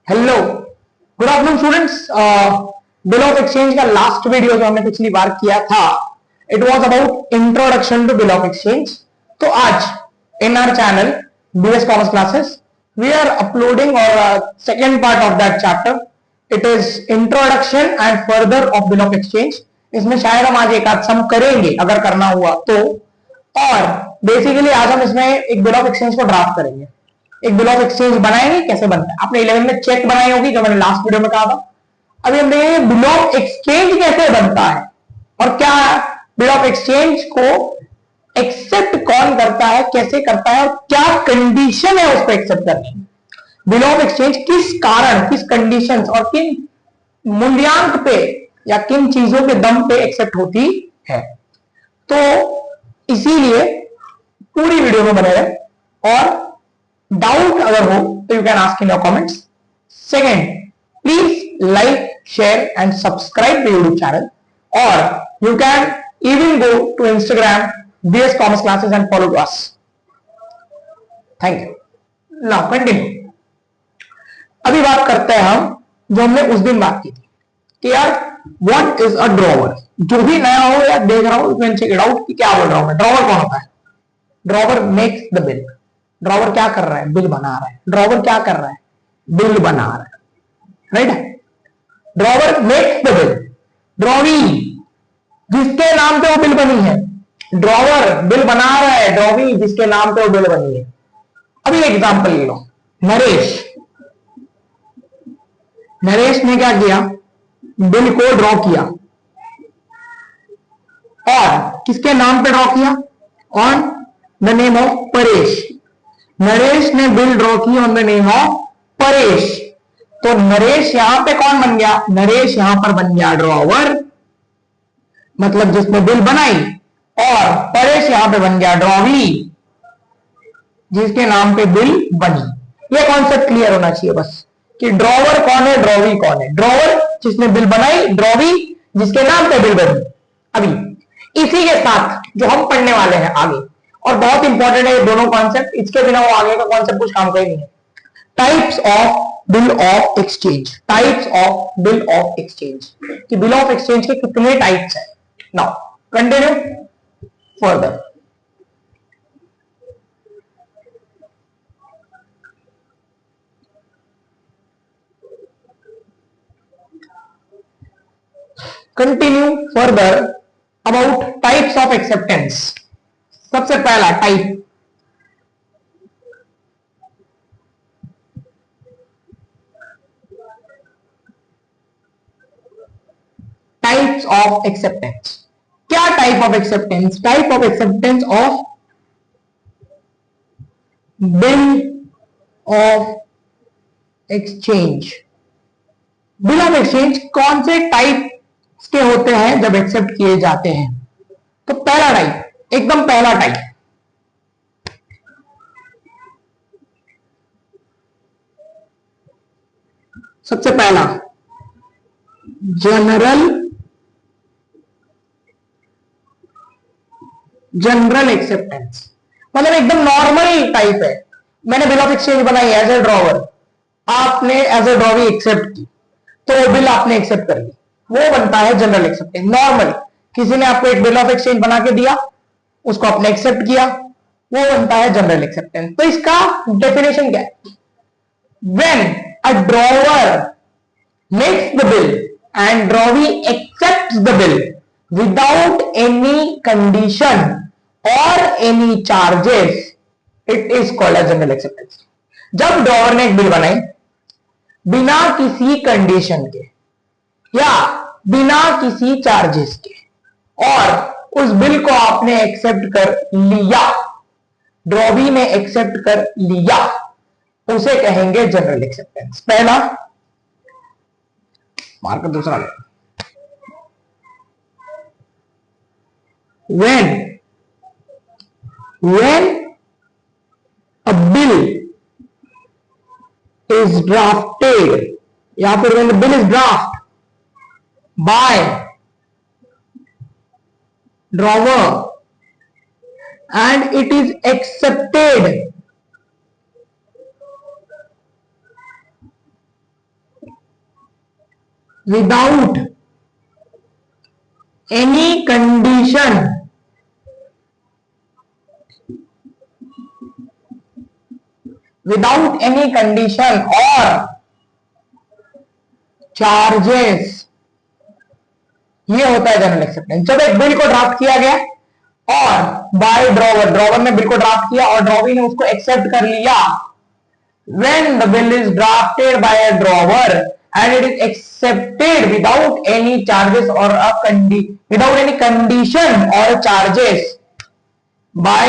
Hello, good afternoon students. Bill of exchange का last video जो हमने पिछली बार किया था, it was about introduction to bill of exchange. तो आज in our channel BS commerce classes we are uploading our second part of that chapter, it is introduction and further of bill of exchange. इसमें शायद हम आज एक आध सम करेंगे अगर करना हुआ तो, और बेसिकली आज हम इसमें एक बिल ऑफ एक्सचेंज को ड्राफ्ट करेंगे, एक बिल ऑफ एक्सचेंज बनाएंगे। कैसे बनता है आपने 11 में चेक बनाई होगी जो मैंने लास्ट वीडियो में कहा था। अभी हम देखेंगे बिल ऑफ एक्सचेंज कैसे बनता है और क्या बिल ऑफ एक्सचेंज को एक्सेप्ट कौन करता है, कैसे करता है और क्या कंडीशन है उसको एक्सेप्ट करने की। बिल ऑफ एक्सचेंज किस कारण, किस कंडीशंस और किन मूल्यांक पे या किन चीजों के दम पे एक्सेप्ट होती है। तो इसीलिए पूरी वीडियो में बने रहे और डाउट अगर हो तो you can ask in your comments. Second, please like, share and subscribe to YouTube channel, और you can even go to Instagram BS commerce classes and follow to us. Thank you. Now continue. अभी बात करते हैं हम जो हमने उस दिन बात की थी कि यार व्हाट इज अ ड्रॉवर। जो भी नया हो या देख रहा हो, you can check it out कि क्या बोल रहा हूं मैं। ड्रॉवर कौन होता है? Drawer makes the bill. Drawer क्या कर रहा है? बिल बना रहा है। ड्रॉवर क्या कर रहा है? बिल बना रहा है, right? Drawer makes the bill. Drawee जिसके नाम पे वो बिल बनी है, ड्रॉवर बिल बना रहा है, ड्रॉवी जिसके नाम पे वो बिल बनी है। अभी एग्जांपल ले लो, नरेश। नरेश ने क्या किया? बिल को ड्रॉ किया और किसके नाम पे ड्रॉ किया? On the name of Paresh. Naresh ने बिल ड्रॉ की on the name of Paresh. तो नरेश यहां पे कौन बन गया? नरेश यहां पर बन गया ड्रॉवर, मतलब जिसने बिल बनाई, और परेश यहां पे बन गया ड्रॉवी जिसके नाम पे बिल बनी। ये कॉन्सेप्ट क्लियर होना चाहिए बस कि ड्रॉवर कौन है, ड्रॉवी कौन है। ड्रॉवर जिसने बिल बनाई, ड्रॉवी जिसके नाम पे बिल बनी। अभी इसी के साथ जो हम पढ़ने वाले हैं आगे, और बहुत इंपॉर्टेंट है ये दोनों कॉन्सेप्ट, इसके बिना वो आगे का कॉन्सेप्ट कुछ काम का ही नहीं है। Types of bill of exchange. Types of bill of exchange कि बिल ऑफ एक्सचेंज के कितने टाइप्स हैं। Now continue further. Continue further about types of acceptance. सबसे पहला टाइप, टाइप्स ऑफ एक्सेप्टेंस। क्या type of acceptance? Type of acceptance of bill of exchange. Bill of exchange कौन से type के होते हैं जब एक्सेप्ट किए जाते हैं? तो पहला टाइप, एकदम पहला टाइप, सबसे पहला जनरल एक्सेप्टेंस। मतलब एकदम नॉर्मल टाइप है। मैंने बिल ऑफ एक्सचेंज बनाई एज ए ड्रॉवर, आपने एज ए ड्रॉवी एक्सेप्ट की, तो वो बिल आपने एक्सेप्ट कर ली, वो बनता है जनरल एक्सेप्टेंस। नॉर्मल किसी ने आपको एक बिल ऑफ एक्सचेंज बना के दिया, उसको आपने एक्सेप्ट किया, वो बनता है जनरल एक्सेप्टेंस। तो इसका डेफिनेशन क्या है? When a drawer makes the bill and drawee accepts the bill without any condition or any charges, it is called as general acceptance. जब ड्रॉवर ने एक बिल बनाई बिना किसी कंडीशन के या बिना किसी चार्जेस के, और उस बिल को आपने एक्सेप्ट कर लिया, ड्रॉवी ने एक्सेप्ट कर लिया, उसे कहेंगे जनरल एक्सेप्टेंस। पहला मार्कर, दूसरा ले। when a bill is drafted, या फिर when the bill is drafted by drawer and it is accepted without any condition और चार्जेस, ये होता है जनरल एक्सेप्टेंस। जब एक बिल को ड्राफ्ट किया गया और बाय ड्रॉवर ने बिल को ड्राफ्ट किया और ड्रॉवी ने उसको एक्सेप्ट कर लिया, when the bill is drafted by a drawer and it is accepted without any charges or without any condition or charges by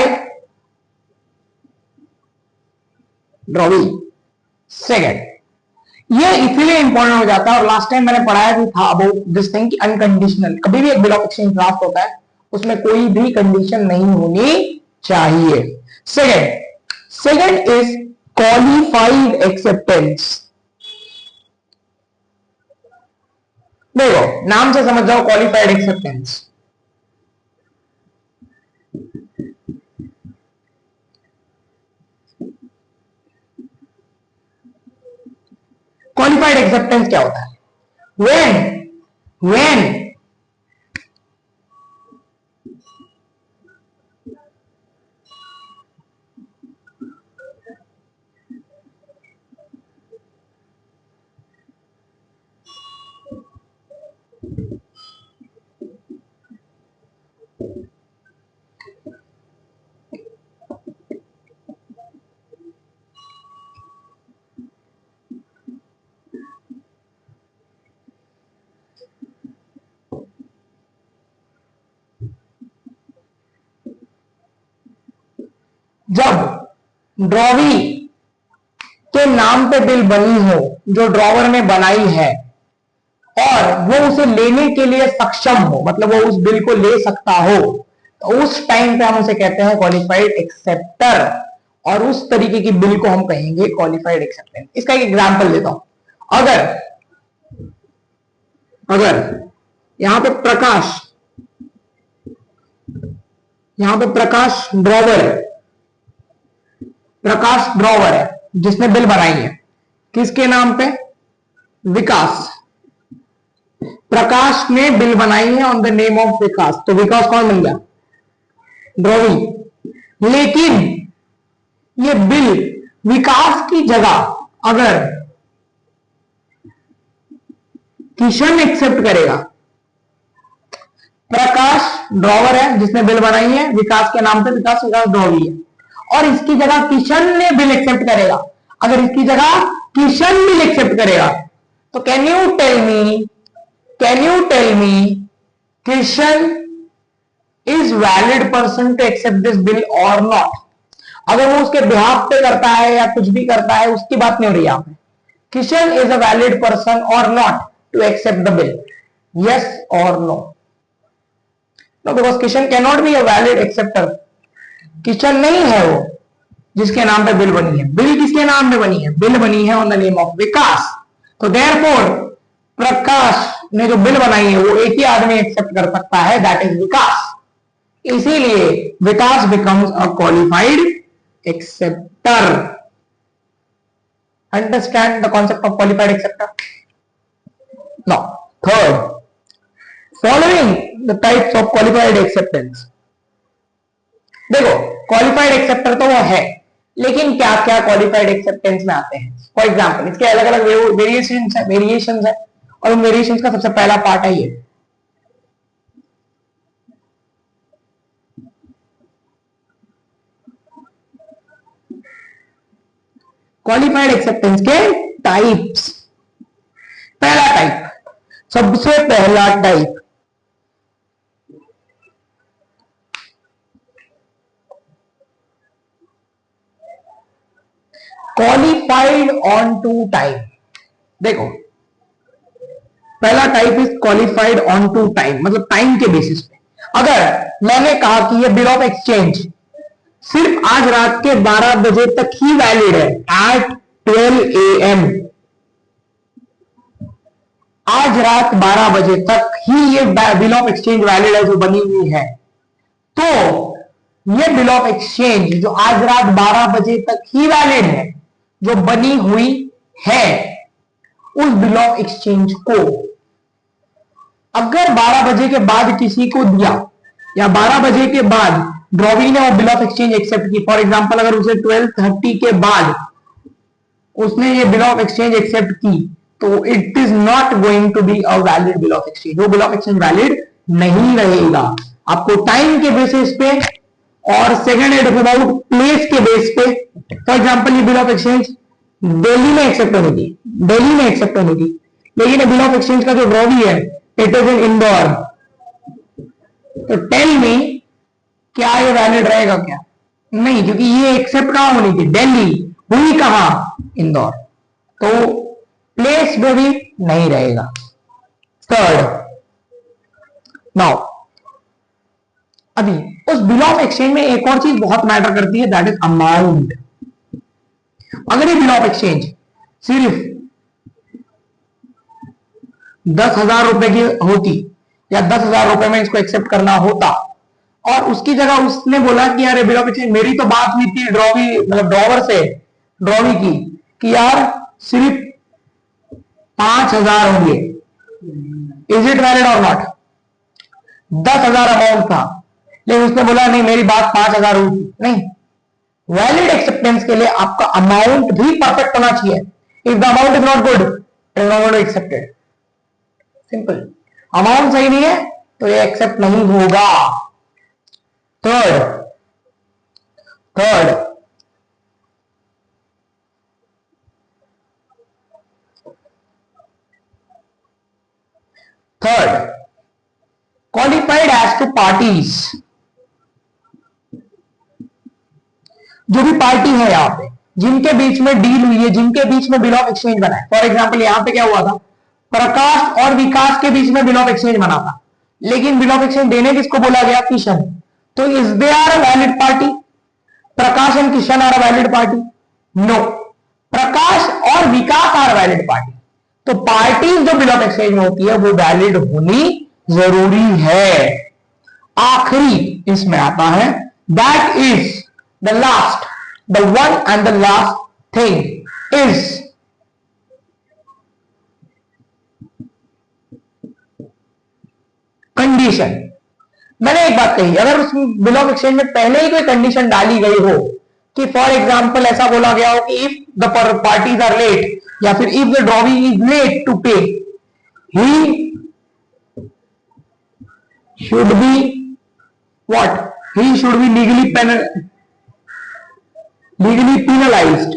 drawee. Second, ये इसलिए इंपॉर्टेंट हो जाता है और लास्ट टाइम मैंने पढ़ाया भी था अबाउट दिस थिंग कि अनकंडीशनल, कभी भी एक बिल ऑफ एक्सचेंज ड्राफ्ट होता है उसमें कोई भी कंडीशन नहीं होनी चाहिए। Second is qualified acceptance. देखो नाम से समझ जाओ क्वालिफाइड एक्सेप्टेंस। क्वालिफाइड एक्सेप्टेंस क्या होता है? when जब ड्रॉवी के नाम पे बिल बनी हो, जो ड्रॉवर ने बनाई है, और वो उसे लेने के लिए सक्षम हो, मतलब वो उस बिल को ले सकता हो, तो उस टाइम पे हम उसे कहते हैं क्वालिफाइड एक्सेप्टर, और उस तरीके की बिल को हम कहेंगे क्वालिफाइड एक्सेप्टेंस। इसका एक एग्जांपल देता हूं। अगर यहां पे प्रकाश ड्रॉवर है जिसने बिल बनाई है, किसके नाम पे? विकास। प्रकाश ने बिल बनाई है ऑन द नेम ऑफ विकास, तो विकास कौन बन गया? ड्रॉवी। लेकिन ये बिल विकास की जगह अगर किशन एक्सेप्ट करेगा, प्रकाश ड्रॉवर है जिसने बिल बनाई है विकास के नाम पे, विकास ड्रॉवी है, और इसकी जगह किशन ने बिल एक्सेप्ट करेगा, अगर इसकी जगह किशन बिल एक्सेप्ट करेगा, तो can you tell me Kishan is valid person to accept this bill और नॉट? अगर वो उसके बिहाफ पे करता है या कुछ भी करता है उसकी बात नहीं हो रही है यहाँ पे। Kishan is a valid person or not to accept the bill, yes or no? No, because Kishan can not be a valid acceptor. Kishan नहीं है वो जिसके नाम पे बिल बनी है। बिल किसके नाम पे बनी है? बिल बनी है ऑन द नेम ऑफ विकास। तो देयरफॉर प्रकाश ने जो बिल बनाई है वो एक ही आदमी एक्सेप्ट कर सकता है, दैट इज विकास। इसीलिए Vikas becomes a qualified acceptor. Understand the concept of qualified acceptor? Now third, following the types of qualified acceptance. देखो क्वालिफाइड एक्सेप्टर तो वो है, लेकिन क्या क्या क्वालिफाइड एक्सेप्टेंस में आते हैं? फॉर एग्जांपल इसके अलग अलग वेरिएशंस है और उन वेरिएशंस का सबसे पहला पार्ट है ये। क्वालिफाइड एक्सेप्टेंस के टाइप्स। पहला टाइप, सबसे पहला type, qualified on to time. देखो पहला type is qualified on to time, मतलब टाइम के बेसिस पे। अगर मैंने कहा कि ये बिल ऑफ एक्सचेंज सिर्फ आज रात के 12 बजे तक ही वैलिड है, एट 12 AM, आज रात 12 बजे तक ही ये बिल ऑफ एक्सचेंज वैलिड है जो बनी हुई है, तो ये बिल ऑफ एक्सचेंज जो आज रात 12 बजे तक ही वैलिड है, जो बनी हुई है, उस बिल ऑफ एक्सचेंज को अगर 12 बजे के बाद किसी को दिया या 12 बजे के बाद ड्रॉवी ने वो बिल ऑफ एक्सचेंज एक्सेप्ट की, फॉर एग्जांपल अगर उसे 12:30 के बाद उसने ये बिल ऑफ एक्सचेंज एक्सेप्ट की, तो it is not going to be a valid bill of exchange. वो बिल ऑफ एक्सचेंज वैलिड नहीं रहेगा। आपको टाइम के बेसिस पे और सेकंड इट अबाउट प्लेस के बेस पे, फॉर एग्जांपल ये बिल ऑफ एक्सचेंज दिल्ली में एक्सेप्ट होनी थी, दिल्ली में एक्सेप्ट होनी थी, लेकिन बिल ऑफ एक्सचेंज का जो ड्रॉवी है इट इज इन इंदौर। तो टेल मी क्या ये वैलिड रहेगा क्या? नहीं, क्योंकि ये एक्सेप्ट कहां होनी थी? दिल्ली, हुई कहां? इंदौर। तो प्लेस में भी नहीं रहेगा। थर्ड, नाउ अभी उस बिल ऑफ एक्सचेंज में एक और चीज बहुत मैटर करती है, दैट इज अमाउंट। अगर ये बिल ऑफ एक्सचेंज सिर्फ 10,000 रुपए की होती या 10,000 रुपए में इसको एक्सेप्ट करना होता और उसकी जगह उसने बोला कि यार बिल ऑफ एक्सचेंज, मेरी तो बात हुई थी ड्रॉवी मतलब ड्रॉवर से ड्रॉवी की कि यार सिर्फ 5,000 होंगे, इज इट वैलिड और नॉट? 10,000 अमाउंट था, लेकिन उसने बोला नहीं मेरी बात 5,000 हुई थी। नहीं, वैलिड एक्सेप्टेंस के लिए आपका अमाउंट भी परफेक्ट होना चाहिए। If the amount is not good, it is not accepted. Simple. Amount सही नहीं है तो ये एक्सेप्ट नहीं होगा। Third, qualified as to parties. जो भी पार्टी है यहां पे, जिनके बीच में डील हुई है, जिनके बीच में बिल ऑफ एक्सचेंज बना है, फॉर एग्जांपल यहां पे क्या हुआ था, प्रकाश और विकास के बीच में बिल ऑफ एक्सचेंज बना था, लेकिन बिल ऑफ एक्सचेंज देने किसको बोला गया? किशन। तो is they are a valid party? Prakash and Kishan are a valid party? No, Prakash और विकास आर वैलिड पार्टी। तो पार्टीज जो बिल ऑफ एक्सचेंज में होती है वो वैलिड होनी जरूरी है। आखिरी इसमें आता है, that is the last, the one and the last thing is condition. मैंने एक बात कही, अगर उस बिल ऑफ एक्सचेंज में पहले ही कोई कंडीशन डाली गई हो कि फॉर एग्जांपल ऐसा बोला गया हो कि if the parties are late या फिर if the drawee is late to pay, he should be what? He should be legally penalized।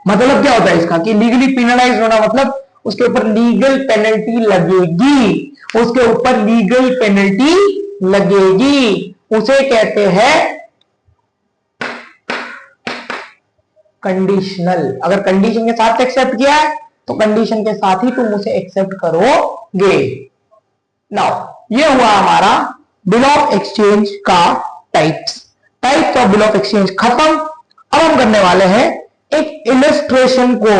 मतलब क्या होता है इसका कि लीगली पेनलाइज होना मतलब उसके ऊपर लीगल पेनल्टी लगेगी, उसके ऊपर लीगल पेनल्टी लगेगी। उसे कहते हैं कंडीशनल। अगर कंडीशन के साथ एक्सेप्ट किया है तो कंडीशन के साथ ही तुम उसे एक्सेप्ट करोगे। नाउ ये हुआ हमारा बिल ऑफ एक्सचेंज का types of bill of exchange खत्म। अब हम करने वाले हैं एक इलस्ट्रेशन को।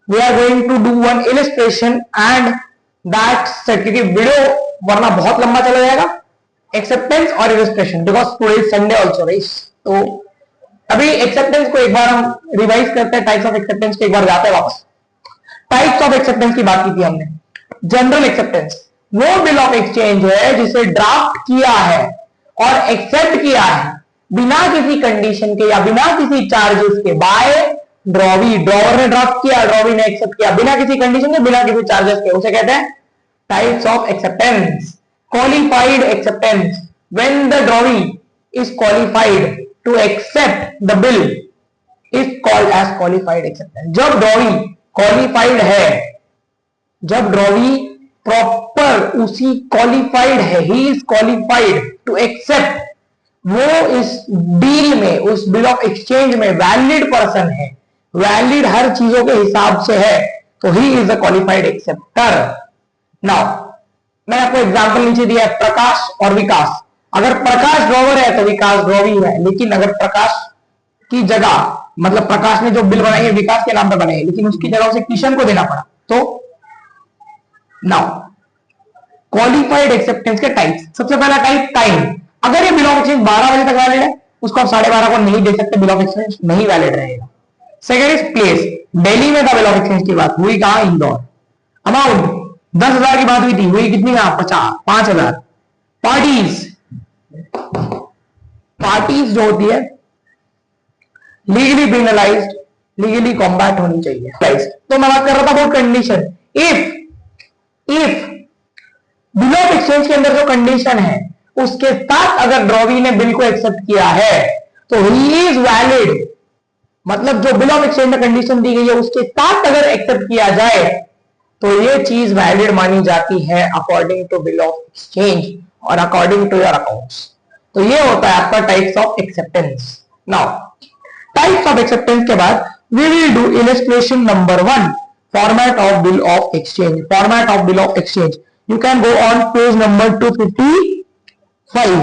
We are going to do one illustration and that set, क्योंकि वीडियो वरना बहुत लंबा चला जाएगा। एक्सेप्टेंस और illustration, because today Sunday also right. तो अभी एक्सेप्टेंस को एक बार हम रिवाइज करते हैं, टाइप्स ऑफ एक्सेप्टेंस को एक बार जाते हैं वापस। टाइप्स ऑफ एक्सेप्टेंस की बात की थी हमने। जनरल एक्सेप्टेंस वो बिल ऑफ एक्सचेंज है जिसे ड्राफ्ट किया है और एक्सेप्ट किया है बिना किसी कंडीशन के या बिना किसी चार्जेस के बाय ड्रॉवी। ड्रॉवर ने ड्राफ्ट किया, ड्रॉवी ने एक्सेप्ट किया बिना किसी कंडीशन के, बिना किसी चार्जेस के। उसे कहते हैं types of acceptance. Qualified acceptance, when the drawee is qualified to accept the bill is called as qualified acceptance. जब ड्रॉवी क्वालिफाइड है, जब ड्रॉवी प्रॉपर उसी क्वालिफाइड है, he is qualified to accept, वो इस डील में, उस बिल ऑफ एक्सचेंज में वैलिड पर्सन है, वैलिड हर चीजों के हिसाब से है, तो he is a qualified acceptor. Now मैंने आपको एग्जांपल नीचे दिया है, प्रकाश और विकास। अगर प्रकाश ड्रॉवर है तो विकास ड्रॉवी है, लेकिन अगर प्रकाश की जगह, मतलब प्रकाश ने जो बिल बनाई है विकास के नाम पर बनाई है, लेकिन उसकी जगह उसे किशन को देना पड़ा, तो नाउ क्वालिफाइड एक्सेप्टेंस के टाइप्स। सबसे पहला टाइप टाइम। अगर ये बिल ऑफ एक्सचेंज 12 बजे तक वैलिड है, उसको आप 12:30 को नहीं दे सकते, बिल ऑफ एक्सचेंज नहीं वैलिड रहेगा। Second is place. दिल्ली में था बिल ऑफ एक्सचेंज की बात, हुई कहां? इंदौर। अमाउंट, 10,000 की बात हुई थी, हुई कितनी का 5,000। पार्टीज जो होती है लीगली पेनलाइज्ड, लीगली कॉम्बैट होनी चाहिए। तो मैं बात कर रहा था about condition. If bill of exchange के अंदर जो कंडीशन है उसके साथ अगर ड्रॉवी ने बिल को एक्सेप्ट किया है तो ही इज वैलिड, मतलब जो बिल ऑफ एक्सचेंज में कंडीशन दी गई है उसके साथ अगर एक्सेप्ट किया जाए तो ये चीज वैलिड मानी जाती है according to bill of exchange और अकॉर्डिंग टू योर अकाउंट्स। तो ये होता है आपका types of acceptance. Now types of acceptance के बाद we will do illustration number 1, format of bill of exchange. Format of bill of exchange, you can go on page number 255.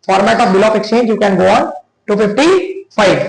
Format of bill of exchange, you can go on 255.